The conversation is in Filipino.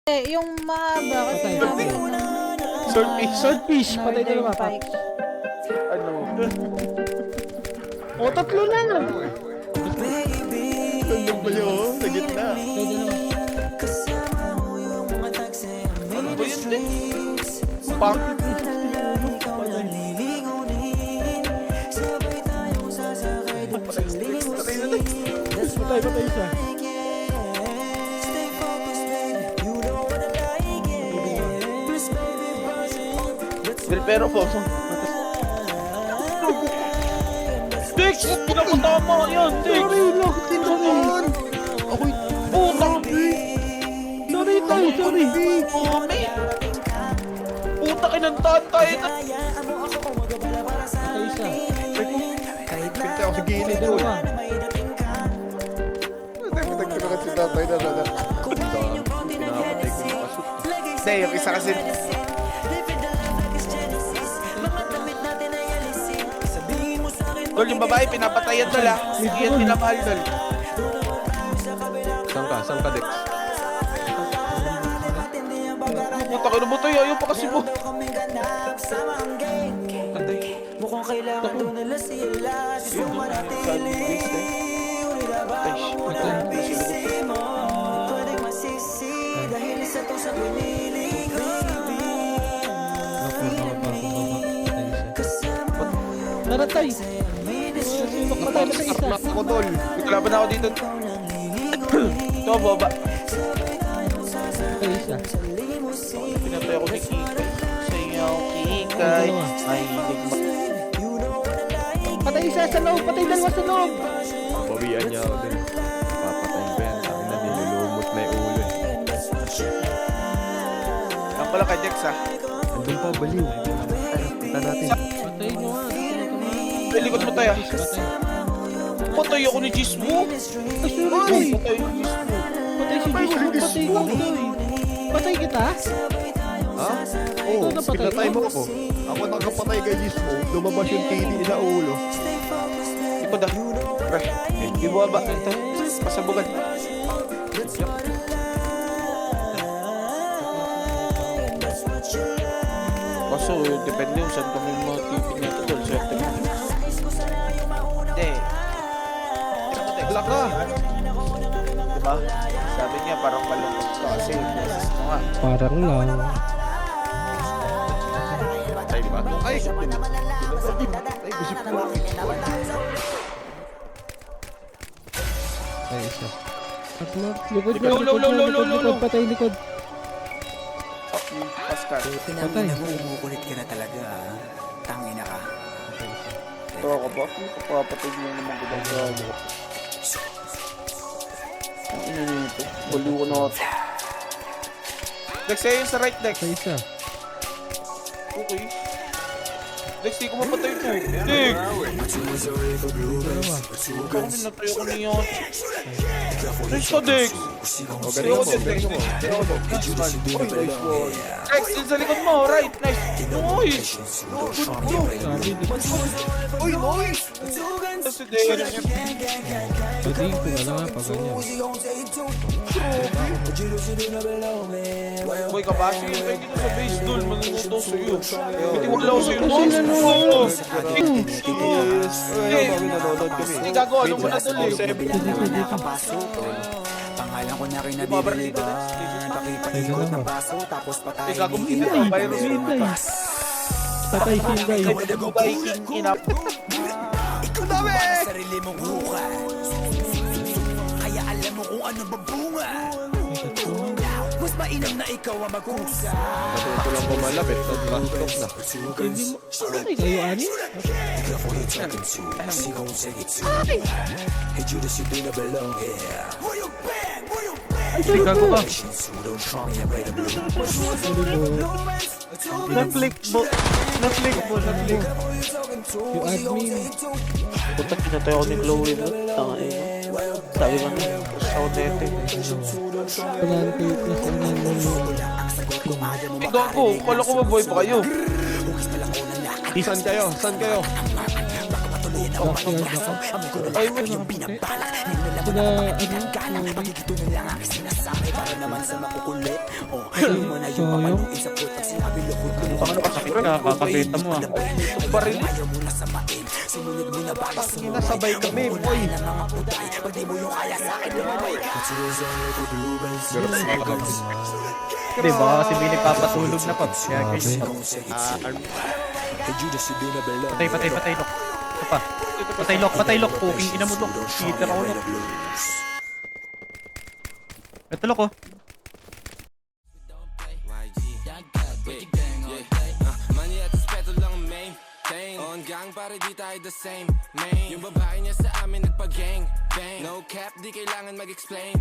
Yung mahaba kasi Patay. Swordfish. Patay na naman. Ano? O, tatlo na. Tandang ba yun? Sa gitna. Pwede naman. Ano ba yun din? Pang? Patay siya. Pero po. Dex! Pinapatama yan, Dex! Sorry, lock din kami. Ako'y putang Sorry. Mami! Puta kinantahan tayo na! Patay siya. Pinta ako sa gilid doon. Dalawa. Nagtagtagagat si tatay na na. Hindi, yung isa kasi... Dol, yung babae pinapatayan dol ah. Hindi yan pinamahal dol. Saan ka, Dex? Puta ka na mo tayo, ayaw pa kasi mo. Mukhang kailangan doon nila sila. Sisuma natin pwedeng masisi dahil isa to sa pinili ko. Naratay. Patay na sa isa. Armak ako dol. Kalaban ako dito. Ito, baba. Patay siya. Pinatay ako ni Kikay. Sa iyo, Kikay. Ay, ligma. Patay isa sa loob. Patay dalawa sa loob. Bawian niya ako dun. Papatayin ko yan. Sabi na nilulumot na yung ulo. Ang pala kay Dex ah. Andun pa, baliw. Kita natin. Patay mo nga. Sa likod mo tayo. Patay. Patay ako ni Jismo. Ay, Patay ako ni Jismo. patay si Jismo. Patay kita. Ha? Ikaw Oo, napatay pinatay mo? mo ako. Ako nakapatay kay Gismo. Lumabas yung tini sa ulo. Ipod ah. Pre, di mo ba? Ito, pasabugan. Kaso, depende yung saan kami mga tipid nito tol. Swerte mo. Hindi. Wala ka! Diba? Sabi niya parang malungkot ka kasi boses mo nga. Parang lang. Patay, di ba? Ay! Ay, busip ko. Patay isa. Tatlo. Likod Ikaw, likod. Patay likod. Pascal. Patay. Umukulit ka na talaga, tangina ka. Ito ako ba? Kapapatid mo naman ko ba sa ano? Ang ina nito. Baliw ko na ako. Dex, sa'yo yung sa right, Dex. Patay isa. Okay. Dex, di ko mapatay ito. Dex! Dalawa. Parang pinatay ako niya. Dex ka, Dex! Dex ako, Dex. Dex ako, Dex. Uy, nice one. Dex, din sa likod mo. Right, nice. Nice! Sabi dito. Uy, nice! Kasi Dex. Pwede ko na lang pag ganyan. Boy, kabasi yun kayo dito sa base doon. Manunuto sa'yo. Hindi wala ko sa'yo. Hindi gagawa. Ano mo na doon eh? Pangalan ko na rin Bumabar dito, nabiliban. Dex. Pakipag-ikot ng baso tapos Hindi patayin. gagawin dito ito. Virus. Patay Sinday. Viking inap. Para sarili mong buka. Kaya alam mo kung ano babunga. Mas mainam na ikaw ang magkusa. Natuto lang pumalapit. Nag-rastok na. Hindi mo. Patay kayo, Ani? Ay, gago ka. Na-flick mo. Yung admin. Puta, pinatay ako ni Chloe no? Tanga eh. Sabi ko na, sa otete. Plantate na sa Eh, gago, kala ko mabuhay pa kayo. Saan kayo? Ay, mo. Sila, sayang. Paano kasakit ka? Kakabeta mo ah. Baril. Kinasabay kami, boy. Hindi, baka kasi may nagpapatulog na, Paps. Kaya guys, patay, lock. Ito pa. Patay, lock. Puking ina mo, lock. Cheater ako, lock. Ito, lock, oh. Money at respeto lang ang maintain On gang para di tayo the same main Yung babae niya sa amin nagpa-gang bang No cap di kailangan mag-explain